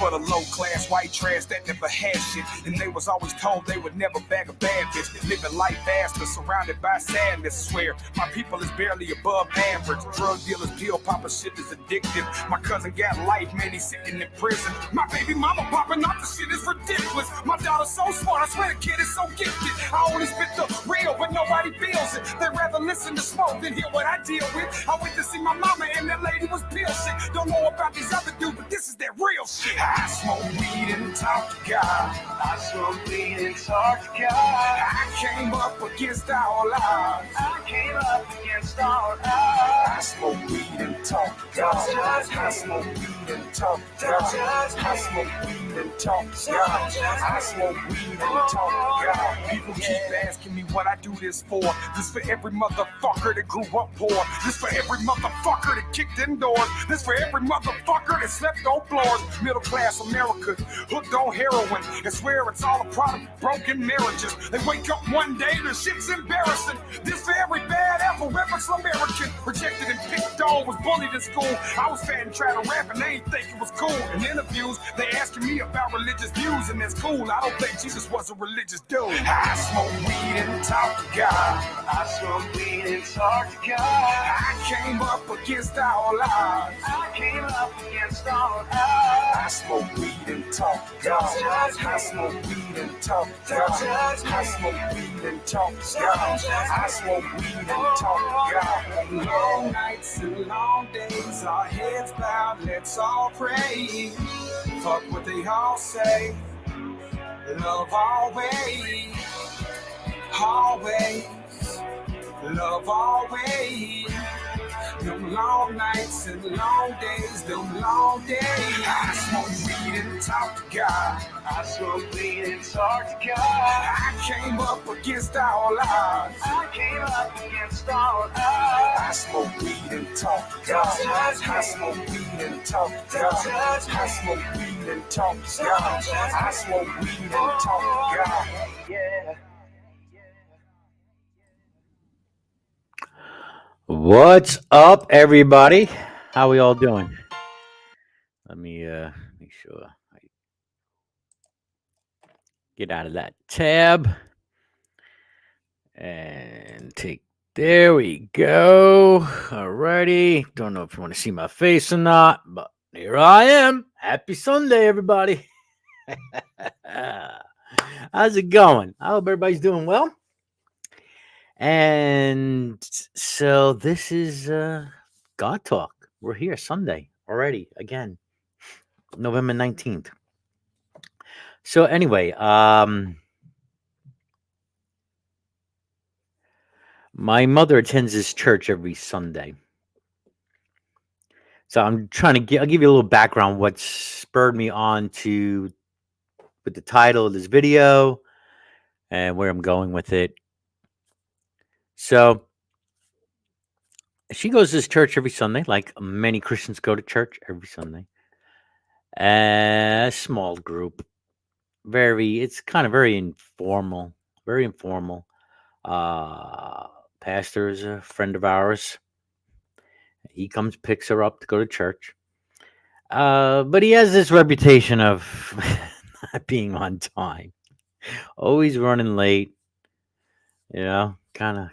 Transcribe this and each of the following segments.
for the low-class white trash that never had shit. And they was always told they would never bag a bad bitch. Living life faster, surrounded by sadness. Swear, my people is barely above average. Drug dealers, pill poppers, shit is addictive. My cousin got life, man, he's sitting in prison. My baby mama popping off, the shit is ridiculous. My daughter's so smart, I swear the kid is so gifted. I only spit the real, but nobody feels it. They'd rather listen to smoke than hear what I deal with. I went to see my mama and that lady was pill sick. Don't know about these other dudes, but this is that real shit. I smoke weed and talk to God. I smoke weed and talk to God. I came up against all odds. I came up against all odds. I smoke weed and talk to God. I smoke weed and talk to God. I smoke weed and talk to God. I smoke weed and talk to God. People keep asking me what I do this for. This for every motherfucker that grew up poor. This for every motherfucker that kicked indoors. This for every motherfucker that slept on floors. Middle class America hooked on heroin and swear it's all a product of broken marriages. They wake up one day, the shit's embarrassing. This for every bad apple reference American. Rejected and picked on, was bullied in school. I was fat and tried to rap and they ain't think it was cool. In interviews, they asking me about religious views and that's cool. I don't think Jesus was a religious dude. I smoke weed and talk to God. I smoke weed and talk to God. I came up against all odds. I came up against all odds. I smoke weed and talk to God. I smoke weed and talk to God. I smoke weed and talk to God. I smoke weed and talk to God. Long nights and long days, our heads bowed, let's all pray. Fuck what they all say. Love always, always. Love always. Them long nights and long days, them long days. I smoke weed and talk to God. I smoke weed and talk to God. I came up against all odds. I came up against all odds. I smoke weed and talk to God. I smoke weed and talk to God. I smoke weed and talk to God. I smoke weed and talk to God. Yeah. What's up, everybody? How we all doing? Let me make sure I get out of that tab and take. There we go. Alrighty. Don't know if you want to see my face or not, but here I am. Happy Sunday, everybody. How's it going? I hope everybody's doing well. And so this is God Talk. We're here Sunday already again, November 19th. So anyway, my mother attends this church every Sunday. So I'm trying to I'll give you a little background what spurred me on to with the title of this video and where I'm going with it. So she goes to this church every Sunday, like many Christians go to church every Sunday. A small group. It's kind of very informal. Very informal. Pastor is a friend of ours. He comes, picks her up to go to church. But he has this reputation of not being on time. Always running late. You know, kind of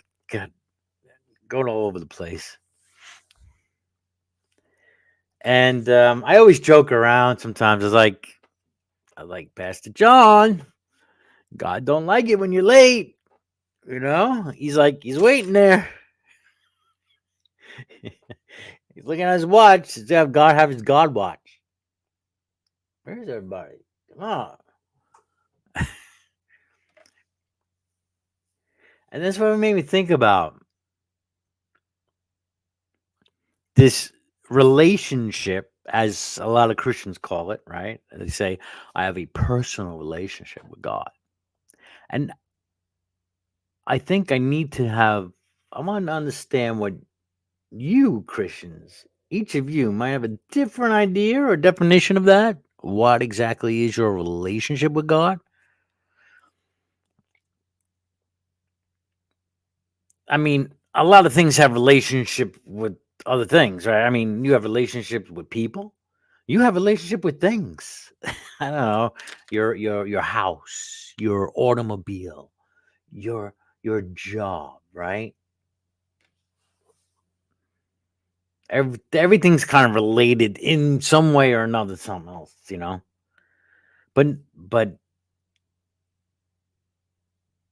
going all over the place. And I always joke around sometimes. I like Pastor John. God don't like it when you're late. You know, he's waiting there. He's looking at his watch. Does God have his God watch? Where's everybody? Come on. And that's what it made me think about this relationship, as a lot of Christians call it, right? They say, I have a personal relationship with God. And I think I want to understand what you Christians, each of you might have a different idea or definition of that. What exactly is your relationship with God? I mean, a lot of things have relationship with other things, right? I mean, you have relationships with people. You have a relationship with things. I don't know, your house, your automobile, your job, right? Everything's kind of related in some way or another to something else, you know. But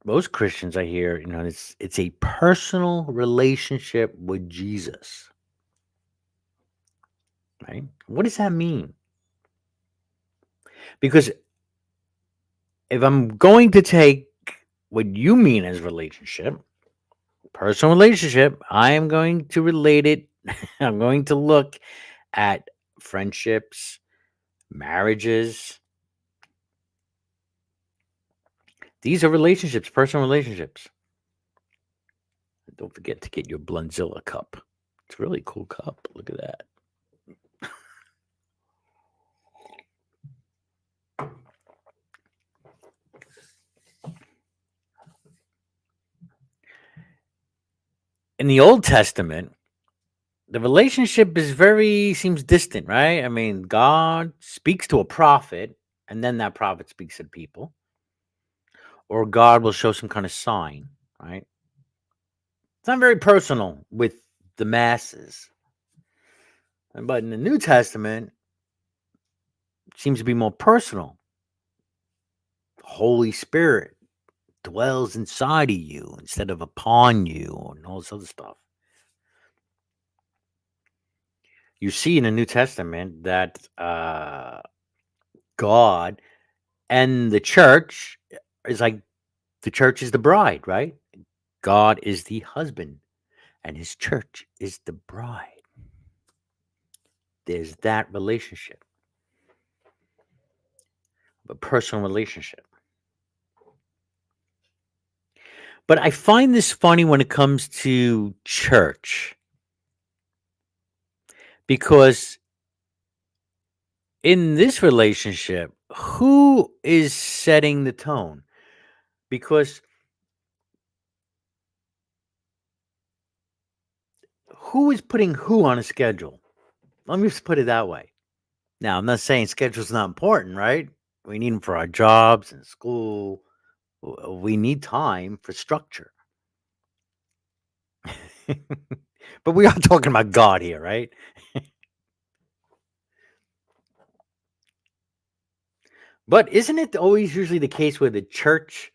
most Christians I hear, you know, it's a personal relationship with Jesus, right? What does that mean? Because if I'm going to take what you mean as relationship, personal relationship, I am going to relate it. I'm going to look at friendships, marriages. These are relationships, personal relationships. Don't forget to get your Blundzilla cup. It's a really cool cup. Look at that. In the Old Testament, the relationship is very seems distant, right? I mean, God speaks to a prophet, and then that prophet speaks to the people, or God will show some kind of sign, right? It's not very personal with the masses. But in the New Testament, it seems to be more personal. The Holy Spirit dwells inside of you instead of upon you and all this other stuff. You see in the New Testament that God and the church is like the church is the bride, right? God is the husband and his church is the bride. There's that relationship, a personal relationship. But I find this funny when it comes to church because in this relationship, who is setting the tone? Because who is putting who on a schedule? Let me just put it that way. Now, I'm not saying schedule's not important, right? We need them for our jobs and school. We need time for structure. But we are talking about God here, right? But isn't it always usually the case where the church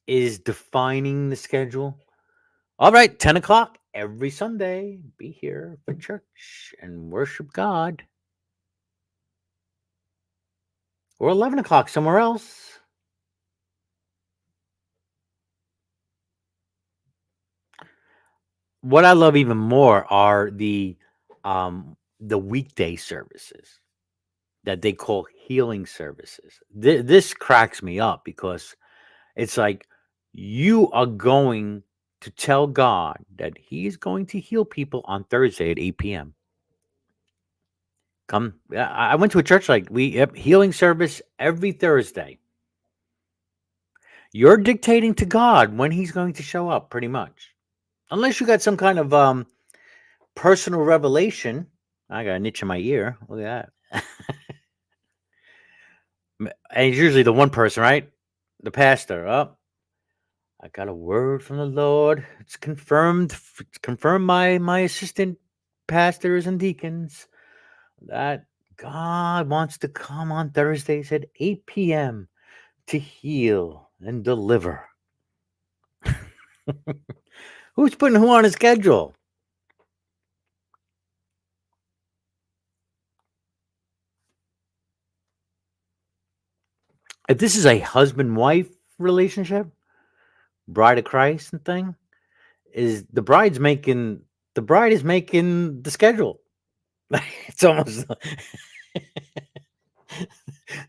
is defining the schedule? All right, 10 o'clock every Sunday, be here for church and worship God. Or 11 o'clock somewhere else. What I love even more are the weekday services that they call healing services. This cracks me up because it's like you are going to tell God that He's going to heal people on Thursday at 8 p.m. Come, I went to a church like healing service every Thursday. You're dictating to God when He's going to show up, pretty much, unless you got some kind of personal revelation. I got an itch in my ear. Look at that. And it's usually the one person, right? The pastor. Oh, I got a word from the Lord. It's confirmed. It's confirmed my assistant pastors and deacons that God wants to come on Thursdays at 8 p.m. to heal and deliver. Who's putting who on a schedule? If this is a husband wife relationship, bride of Christ and thing, is the bride is making the schedule. It's almost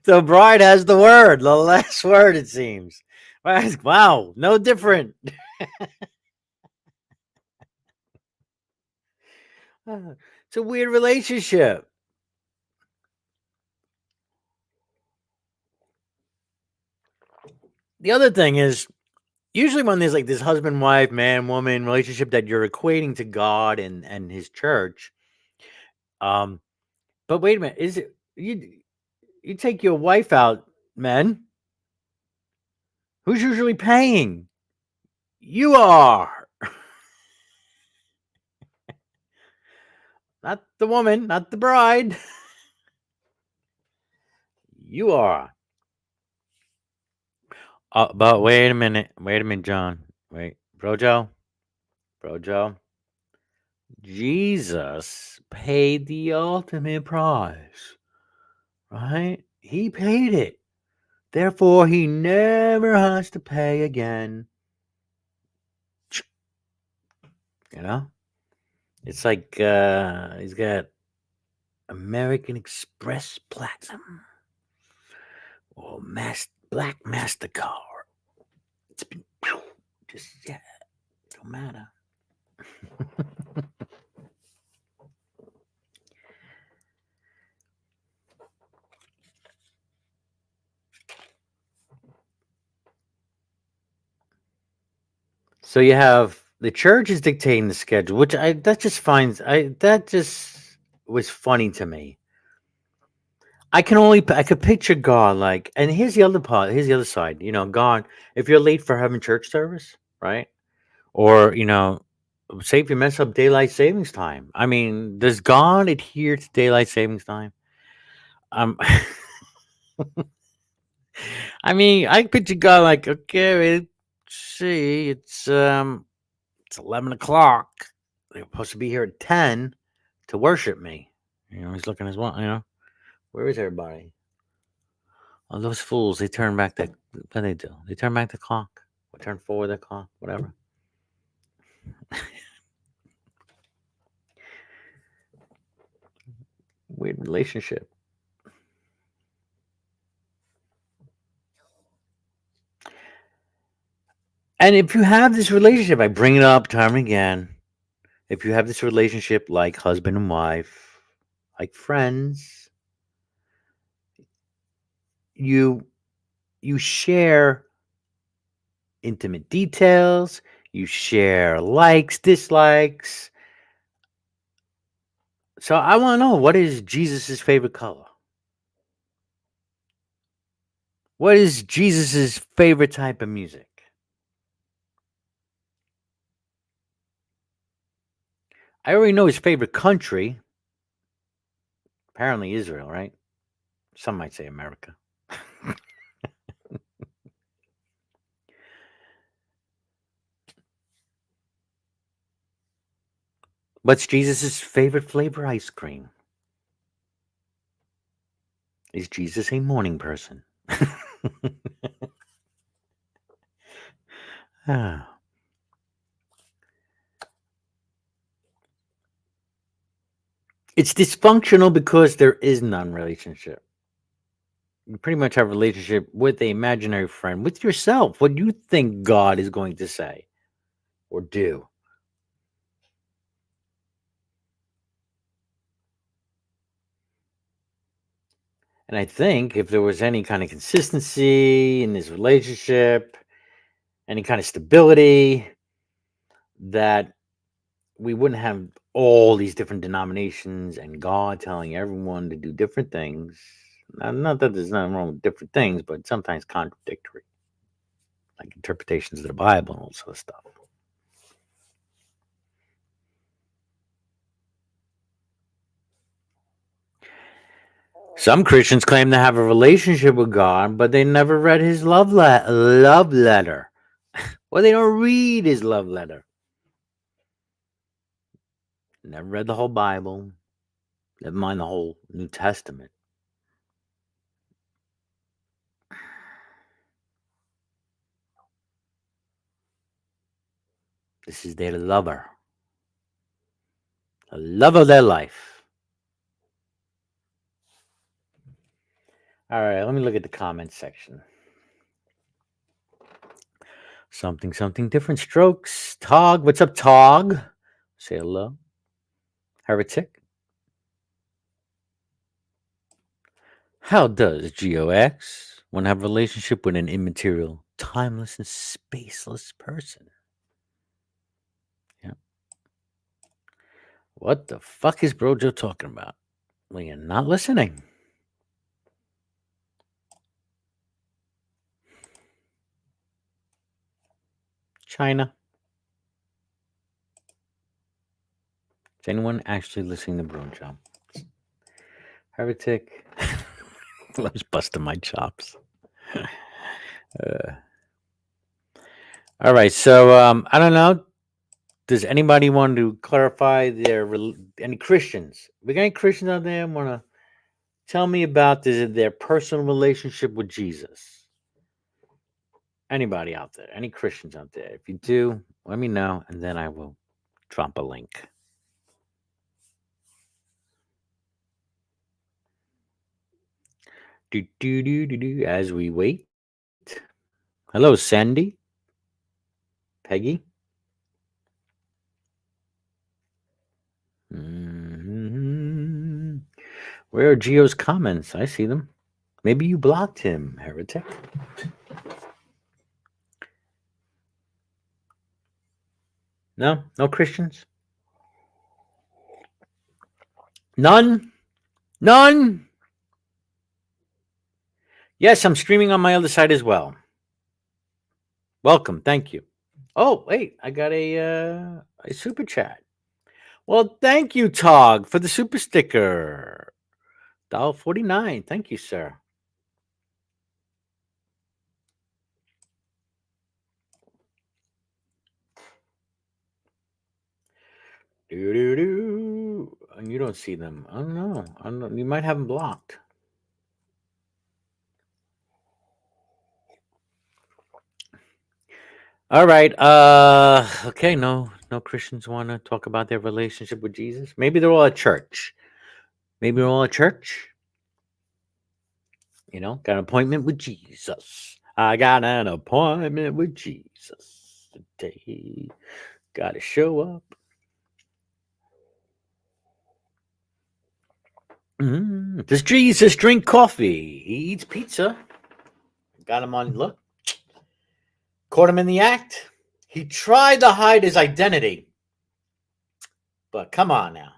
the bride has the word, the last word, it seems. Right? Wow, no different. It's a weird relationship. The other thing is, usually when there's like this husband, wife, man, woman relationship that you're equating to God and his church, but wait a minute, is it? You you take your wife out, men. Who's usually paying? You are. Not the woman, not the bride. You are. But wait a minute, John. Wait, Brojo. Jesus paid the ultimate price, right? He paid it. Therefore, he never has to pay again. You know? It's like he's got American Express Platinum or Black MasterCard. It's been just, yeah, don't matter. So you have the church is dictating the schedule, which that just was funny to me. I could picture God like, and here's the other part. Here's the other side. God, if you're late for having church service, right? Or say if you mess up daylight savings time. I mean, does God adhere to daylight savings time? Um, I mean, I picture God like, okay, let's see, it's 11 o'clock. They're supposed to be here at 10 to worship me. He's looking as well. Where is everybody? Oh, those fools! They turn back the. What do they do? They turn back the clock. Or turn forward the clock. Whatever. Weird relationship. And if you have this relationship, I bring it up time and again. If you have this relationship like husband and wife, like friends, you you share intimate details, you share likes, dislikes. So I want to know, what is Jesus's favorite color? What is Jesus's favorite type of music? I already know his favorite country. Apparently Israel, right? Some might say America. What's Jesus's favorite flavor ice cream? Is Jesus a morning person? Ah. It's dysfunctional because there is none relationship. You pretty much have a relationship with a imaginary friend, with yourself. What do you think God is going to say or do? And I think if there was any kind of consistency in this relationship, any kind of stability, that we wouldn't have all these different denominations and God telling everyone to do different things. Not that there's nothing wrong with different things, but sometimes contradictory, like interpretations of the Bible and all sort of stuff. Some Christians claim to have a relationship with God, but they never read his love letter. Or they don't read his love letter. Never read the whole Bible. Never mind the whole New Testament. This is their lover. The love of their life. All right, let me look at the comments section. Something different strokes. Tog, what's up, Tog? Say hello. Heretic. How does GOX want to have a relationship with an immaterial, timeless, and spaceless person? Yeah. What the fuck is BroJo talking about? Well, you're not listening. China. Is anyone actually listening to BroJo? Heretic. Loves busting my chops. All right, so I don't know. Does anybody want to clarify any Christians? We got any Christians out there want to tell me about their personal relationship with Jesus? Anybody out there? Any Christians out there? If you do, let me know, and then I will drop a link. As we wait. Hello, Sandy, Peggy. Mhm. Where are Geo's comments? I see them. Maybe you blocked him, heretic. No, no Christians. None. None. Yes, I'm streaming on my other side as well. Welcome. Thank you. Oh, wait, I got a super chat. Well, thank you, Tog, for the super sticker. $1.49. Thank you, sir. And you don't see them. I don't know. I don't know. You might have them blocked. All right. Okay, no Christians want to talk about their relationship with Jesus. Maybe they're all at church. Maybe they're all at church. Got an appointment with Jesus. I got an appointment with Jesus today. Gotta show up. Does Jesus drink coffee? He eats pizza. Got him on look. Caught him in the act. He tried to hide his identity. But come on now.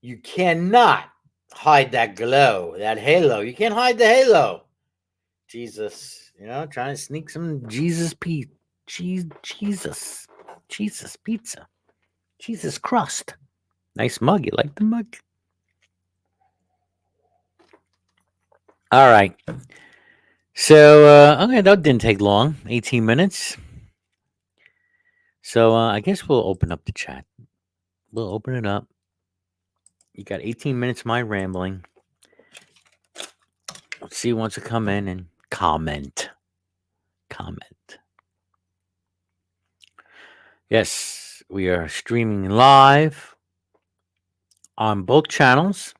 You cannot hide that glow, that halo. You can't hide the halo. Jesus, trying to sneak some Jesus pizza. Jesus pizza. Jesus crust. Nice mug. You like the mug? All right. So, okay, that didn't take long. 18 minutes. So, I guess we'll open up the chat. We'll open it up. You got 18 minutes of my rambling. Let's see who wants to come in and comment. Yes, we are streaming live on both channels.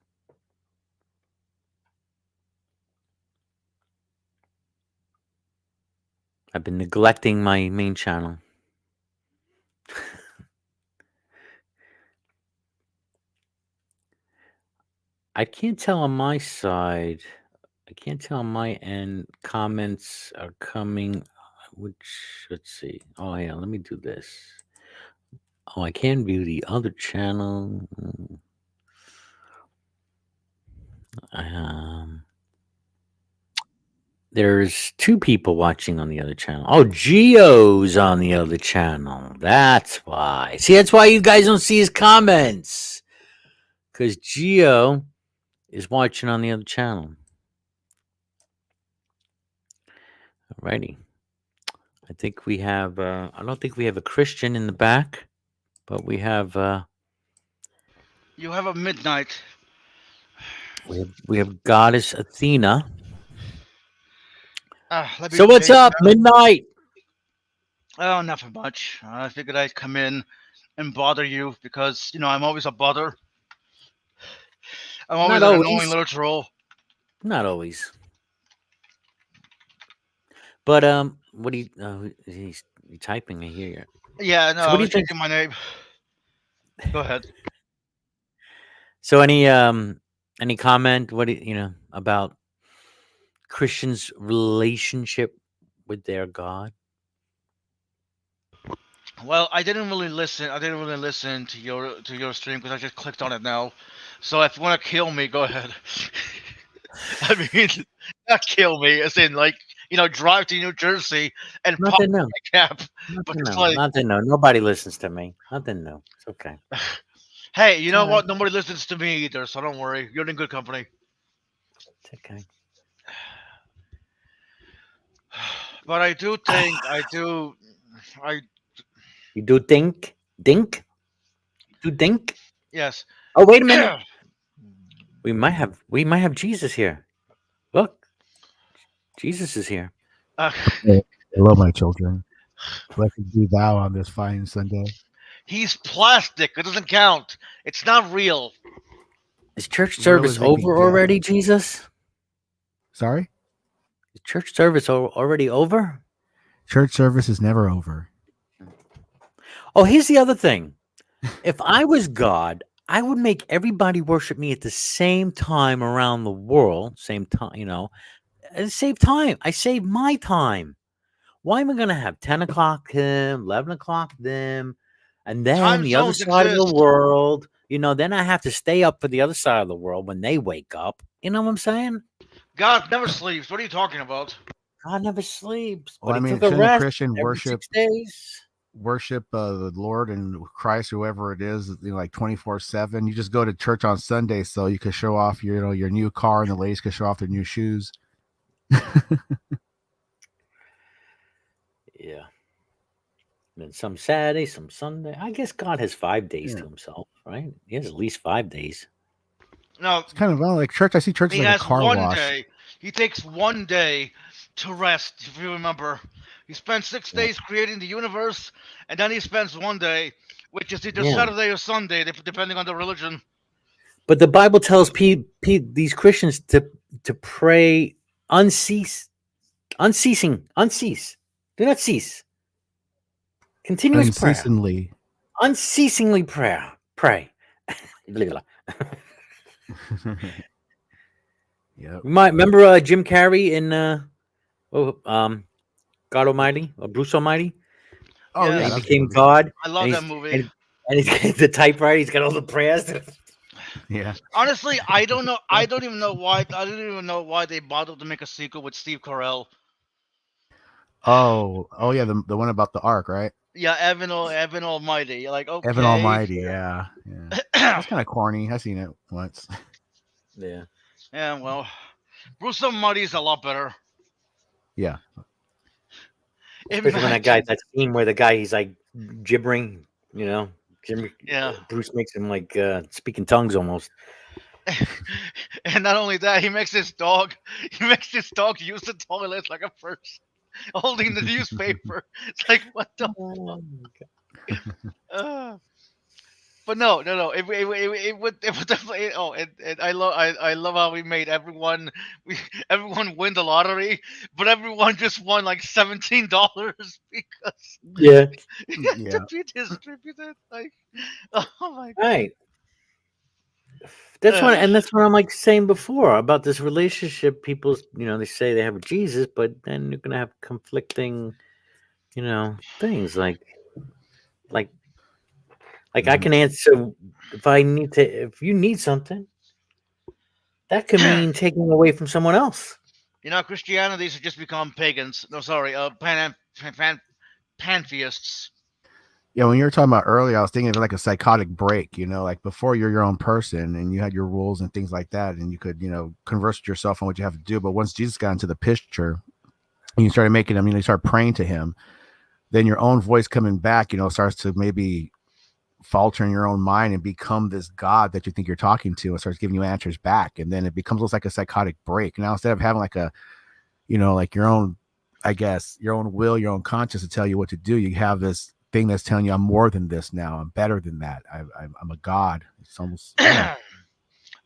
I've been neglecting my main channel. I can't tell on my side. I can't tell on my end. Comments are coming. Let's see. Oh, yeah, let me do this. Oh, I can view the other channel. There's two people watching on the other channel. Oh, Geo's on the other channel. That's why. See, that's why you guys don't see his comments. Because Geo is watching on the other channel. Alrighty. I think we have, I don't think we have a Christian in the back, but we have, You have a midnight. we have Goddess Athena. So what's up, Midnight? Oh, nothing much. I figured I'd come in and bother you because, I'm always a bother. I'm always an annoying little troll. Not always. But, what do you, he's typing, I hear you. Yeah, no, So I what do you was think? checking my name. Go ahead. So any comment, about Christians' relationship with their God? Well, I didn't really listen. I didn't really listen to your stream because I just clicked on it now. So if you want to kill me, go ahead. I mean, not kill me, as in like drive to New Jersey and pop Nothing new. my cap. But Nothing it's new. like, Nothing new. Nobody listens to me. Nothing new. It's okay. hey, you It's know all right. what? Nobody listens to me either, so don't worry. You're in good company. It's okay. But I do think I do. I You do think? Dink? Do dink? yes. Oh, wait a minute. We might have Jesus here. Look, Jesus is here. uh, Hello, my children. Blessed be thou on this fine Sunday. he's plastic. It doesn't count. It's not real. Is church Where service was it over beget? already, Jesus? Sorry? Is church service already over? Church service is never over. Oh, here's the other thing. If I was God, I would make everybody worship me at the same time around the world. Same time, save time. I save my time. Why am I going to have 10 o'clock him, 11 o'clock them, and then Time the other zones side of the exist. world? Then I have to stay up for the other side of the world when they wake up. You know what I'm saying? God never sleeps. What are you talking about? God never sleeps, Well, but I he mean, took a shouldn't a rest Christian every 6 days. worship the Lord and Christ, whoever it is, like 24/7? You just go to church on Sunday so you could show off your new car, and the ladies could show off their new shoes. Yeah. And then some Saturday, some Sunday. I guess God has 5 days to himself, right? He has at least 5 days. No, It's kind of like church. I see church he like a has car one wash. day. He takes one day to rest. If you remember, he spent 6 days creating the universe, and then he spends one day, which is either Yeah. Saturday or Sunday, depending on the religion. But the Bible tells these Christians to pray uncease. Do not cease. Continuous prayer. Unceasingly. Unceasingly pray. Yep. You might remember Jim Carrey in God Almighty or Bruce Almighty. Oh Yes. yeah, He that's became good. God. I love and that he's- movie. And he's got the typewriter. He's got all the prayers. Yeah. Honestly, I don't know. I don't even know why. I don't even know why they bothered to make a sequel with Steve Carell. Oh yeah, the one about the ark, right? Yeah, Evan Almighty. You're like, okay. Evan Almighty. Yeah. That's kind of corny. I've seen it once. Yeah. Yeah, well, Bruce Almighty is a lot better. Yeah. Especially when that scene where the guy he's like gibbering, Yeah. Bruce makes him like speaking tongues almost. And not only that, he makes his dog use the toilet like a person holding the newspaper. It's like, what the but no. It would definitely. Oh, and I love how we made everyone win the lottery, but everyone just won like $17 because Yeah. Yeah. to be distributed. Like, oh my god. Right. That's what I'm like saying before about this relationship. People, they say they have Jesus, but then you're gonna have conflicting, things like I can answer if you need something. That could mean taking away from someone else. Christianity should just become pagans. No, sorry, pantheists. Yeah, when you were talking about earlier, I was thinking of like a psychotic break, like before you're your own person and you had your rules and things like that, and you could, converse with yourself on what you have to do. But once Jesus got into the picture and you started making him, you start praying to him, then your own voice coming back, starts to maybe falter in your own mind and become this God that you think you're talking to, and starts giving you answers back. And then it becomes almost like a psychotic break. Now, instead of having like a, like your own, I guess, your own will, your own conscience to tell you what to do, you have this thing that's telling you I'm more than this now. I'm better than that. I'm a God. It's almost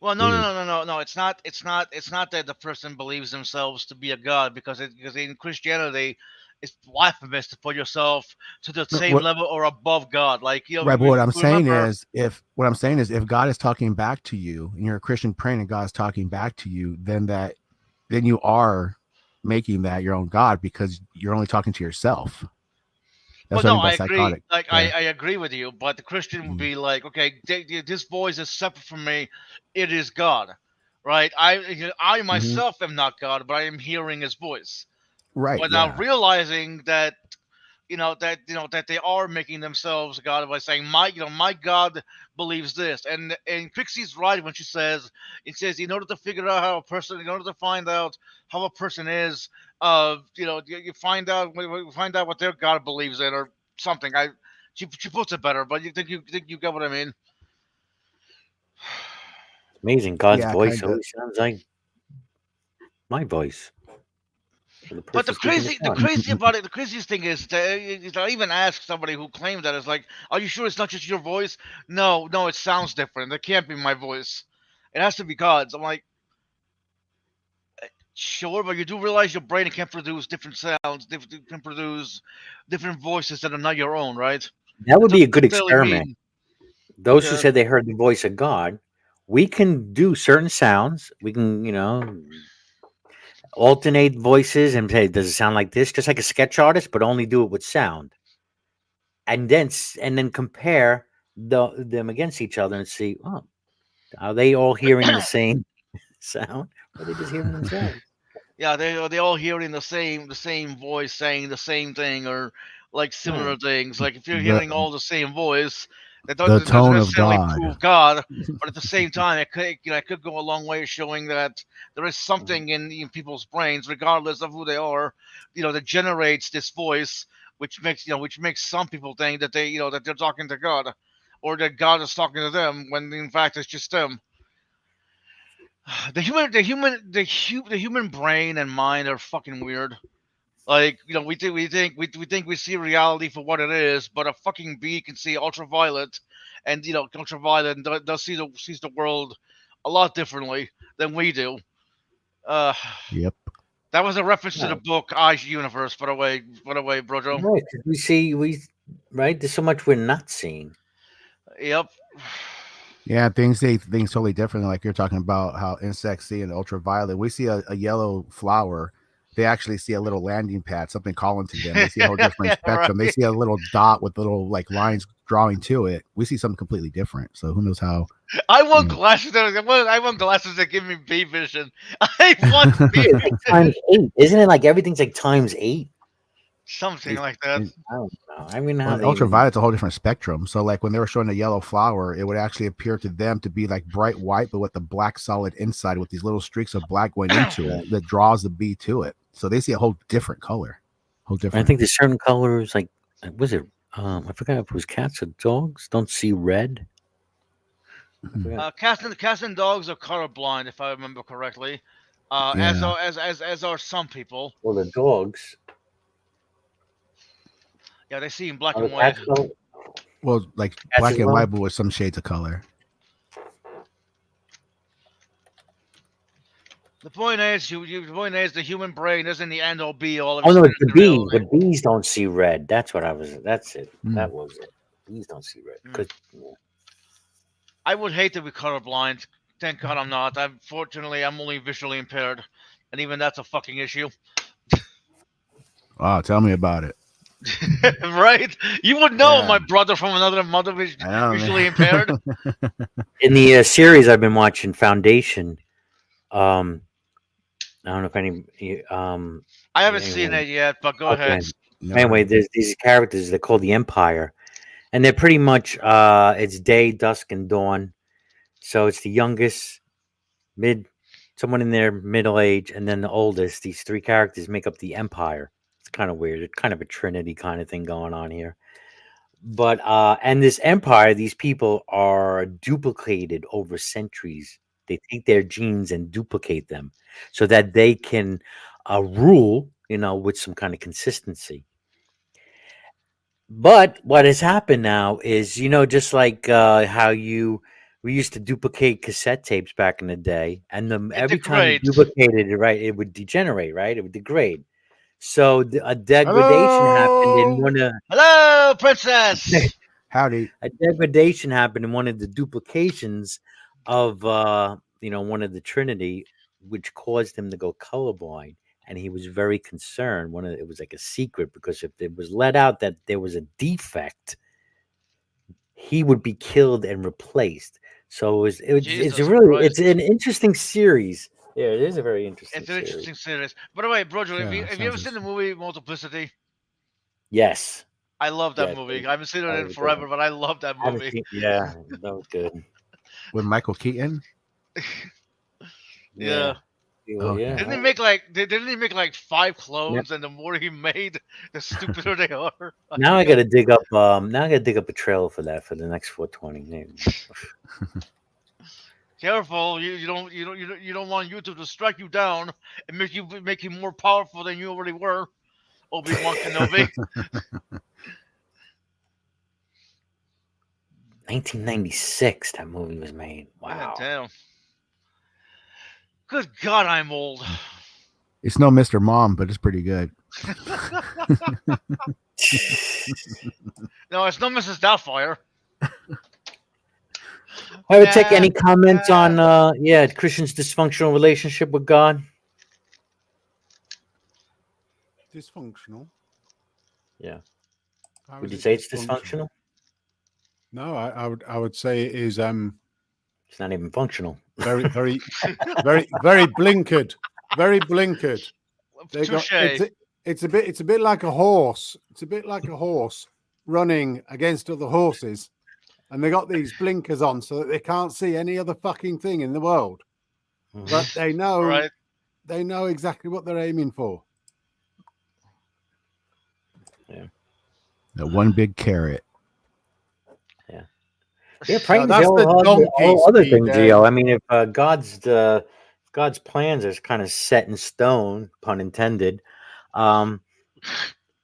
well, no. It's not that the person believes themselves to be a god because in Christianity, it's blasphemous to put yourself to the same level or above God. Like right. But what I'm saying is, if God is talking back to you and you're a Christian praying and God is talking back to you, then you are making that your own God because you're only talking to yourself. That's well, no, I agree. Like I agree with you, but the Christian would be like, okay, this voice is separate from me. It is God, right? I myself am not God, but I am hearing His voice. Right. but now Yeah. realizing that that they are making themselves God by saying my God believes this, and Pixie's right when she says in order to figure out how a person, in order to find out how a person is, you find out what their God believes in or something. She puts it better, but you get what I mean. Amazing. God's Yeah. voice Kind of. always sounds like my voice, or the But person speaking to the God. crazy about it, the craziest thing is I even asked somebody who claimed that, it's like, are you sure it's not just your voice? No, no, it sounds different. It can't be my voice. It has to be God's. I'm like, sure, but you do realize your brain can produce different sounds, can produce different voices that are not your own, right? That That would be a doesn't good necessarily experiment. mean. Those who Yeah. said they heard the voice of God, we can do certain sounds. We can, alternate voices and say, does it sound like this? Just like a sketch artist, but only do it with sound. And then compare them against each other and see, oh, are they all hearing the same sound? Or are they just hearing themselves? Yeah, they all hearing the same voice saying the same thing, or like Right. similar things. Like if you're The hearing all the same voice, the that doesn't tone of necessarily God. prove God, but at the same time, it could go a long way showing that there is something in people's brains, regardless of who they are, that generates this voice, which makes some people think that that they're talking to God, or that God is talking to them, when in fact it's just them. The human brain and mind are fucking weird. Like, we see reality for what it is, but a fucking bee can see ultraviolet, and ultraviolet does sees the world a lot differently than we do. Uh, Yep. that was a reference to the Right. book I's Universe, by the way, Brojo. Right. 'Cause right. There's so much we're not seeing. Yep. Yeah, things totally different. Like you're talking about how insects see an ultraviolet. We see a yellow flower. They actually see a little landing pad, something calling to them. They see a whole different Yeah, spectrum. They right. see a little dot with little like lines drawing to it. We see something completely different. So who knows how? I You want know, glasses. I want glasses that give me bee vision. I want bee It's like vision. times 8. Isn't it like everything's like times 8? Something It's, like that. I don't know. I mean, how well, they even. ultraviolet's a whole different spectrum. So like when they were showing a yellow flower, it would actually appear to them to be like bright white, but with the black solid inside, with these little streaks of black going into Yeah. it that draws the bee to it. So they see a whole different color, whole I different. think there's certain colors, like, was it? I forgot if it was cats or dogs. Don't see red. I Mhm. forgot. Cats and dogs are colorblind, if I remember correctly. As Yeah. are as are some people. Well, the dogs. Yeah, they see in black Are the and white. cats color? Well, like Cats black as and well. white, but with some shades of color. The point is, the human brain isn't the end all be all of Oh no, it's experience the in bees. reality. The bees don't see red. That's what I was. That's it. Mm. That was it. Bees don't see red Mm. because I would hate to be colorblind. Thank God I'm not. I'm only visually impaired, and even that's a fucking issue, Oh, tell me about it. right? You would know Yeah, my brother from another mother I know, visually impaired. man. in the series I've been watching, Foundation. Um, I don't know if I haven't seen anyway. it yet, but go Okay. ahead. Never heard Anyway, of it. there's these characters. They're called the Empire, and they're pretty much it's day, dusk, and dawn. So it's the youngest, mid, someone in their middle age, and then the oldest. These three characters make up the Empire. It's kind of weird. It's kind of a Trinity kind of thing going on here. But and this empire, these people are duplicated over centuries. They take their genes and duplicate them so that they can rule, with some kind of consistency. But what has happened now is, just like how we used to duplicate cassette tapes back in the day, and It every time you degrades. duplicated it, right, it would degenerate, right? It would degrade. So a degradation happened in Hello, one of Hello, princess. howdy. a degradation happened in one of the duplications of one of the Trinity, which caused him to go colorblind, and he was very concerned. It was like a secret, because if it was let out that there was a defect, he would be killed and replaced. So it's Jesus really, Christ. it's an interesting series. Yeah, it is a very interesting It's an series. interesting series. By the way, Brojo, Yeah, have you ever sounds seen the movie Multiplicity? Yes. I love that Yes. movie. I haven't seen it That in was a good one. forever, but I love that I haven't movie. seen. Yeah, that was good. with Michael Keaton. Yeah. Yeah. Yeah. Okay. Didn't he make like 5 Now, clones, and the more he made, the stupider they are? I now I forgot. gotta dig up. Now I gotta dig up a trailer for that for the next 420. Maybe. Careful, you don't want YouTube to strike you down and make you more powerful than you already were, Obi-Wan Kenobi. 1996. That movie was made. God Wow. damn. Good God, I'm old. It's no Mr. Mom, but it's pretty good. No, it's no Mrs. Doubtfire. I would take Nah, any comments on Christian's dysfunctional relationship with God. Dysfunctional. Yeah. How Would is you it say it's dysfunctional? No, I would say it is It's not even functional. very very blinkered. Very blinkered. They got touche. it's a bit like a horse. It's a bit like a horse running against other horses, and they got these blinkers on so that they can't see any other fucking thing in the world. Mhm. But they know Right. they know exactly what they're aiming for. The one big carrot. Yeah, praying that's the donkey all other speed, things, Gio. I mean, if God's plans are kind of set in stone, pun intended, then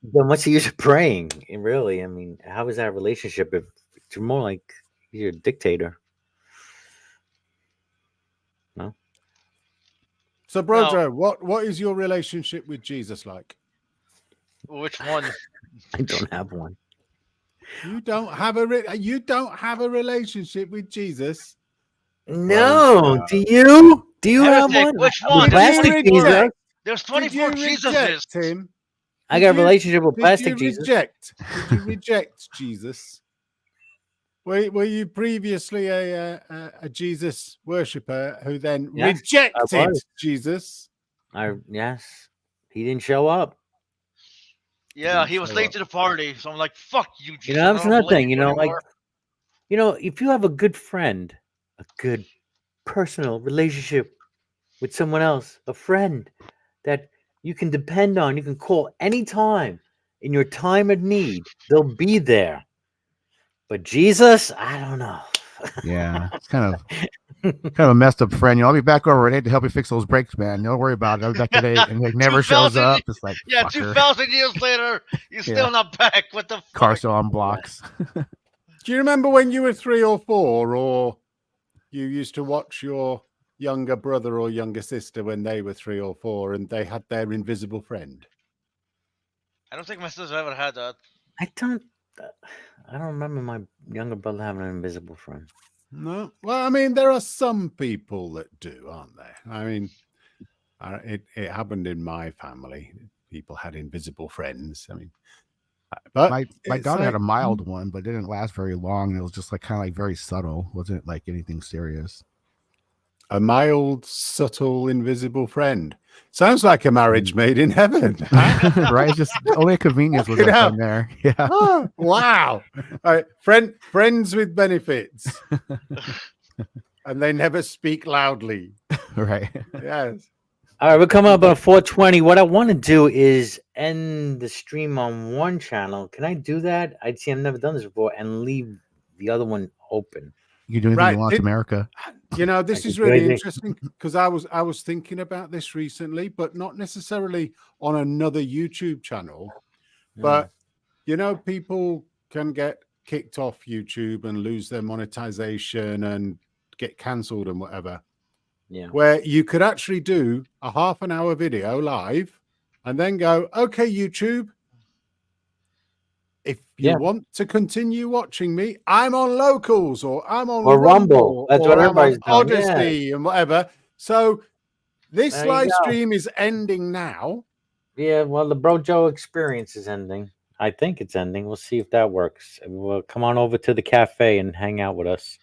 what's the use of praying? Really, I mean, how is that relationship if it's more like you're a dictator? No, So, No, BroJo, what is your relationship with Jesus like? which one? I don't have one. You don't have a relationship with Jesus. No, BroJo. do you? Do you have Heretic, one? which With one? Did you plastic Jesus, reject? There's Did 24 you Jesuses. reject him? I got a Did you- relationship with Did plastic you Jesus. reject? Did you reject Jesus? Were you previously a Jesus worshipper who then Yes, rejected I was. Jesus? Yes, he didn't show up. Yeah, Didn't he was show late up. to the party, so I'm like, fuck you, You Jesus. know, I that's don't another believe thing. you anymore. If you have a good friend, a good personal relationship with someone else, a friend that you can depend on, you can call anytime in your time of need, they'll be there. But Jesus, I don't know. Yeah, it's kind of a messed up friend. I'll be back over at 8 to help you fix those brakes, man. Don't worry about it. I'll be back at 8, and he never shows 2000 up. It's like, Yeah, fucker. 2,000 years later, you're Yeah. still not back. What the fuck? Car still on blocks. Do you remember when you were 3 or 4, or you used to watch your younger brother or younger sister when they were 3 or 4 and they had their invisible friend? I don't think my sister ever had that. I don't remember my younger brother having an invisible friend. No. Well, I mean, there are some people that do, aren't there? I mean, it happened in my family. People had invisible friends. I mean, but My it's daughter had a like, mild one, but it didn't last very long. It was just like kind of like very subtle. Wasn't like anything serious. a mild, subtle, invisible friend. Sounds like a marriage made in heaven. Right? It's just only a convenience was Fucking that hell. friend there. Yeah. Oh, wow. All right, friends with benefits. And they never speak loudly. Right. Yes. All right, we're coming up on 420. What I want to do is end the stream on one channel. Can I do that? I've never done this before, and leave the other one open. You can do anything Right, you want, America. You know, this I is can do really anything. interesting because I was thinking about this recently, but not necessarily on another YouTube channel. But you know, people can get kicked off YouTube and lose their monetization and get cancelled and whatever. Yeah. Where you could actually do a half an hour video live and then go, okay, YouTube, if you Yeah. want to continue watching me, I'm on Locals or I'm on Or Rumble. Rumble That's or what I'm on everybody's doing, yeah. Odyssey and whatever. So this There you live go. stream is ending now. Yeah, well, the BroJo experience is ending. I think it's ending. We'll see if that works. Well, come on over to the cafe and hang out with us.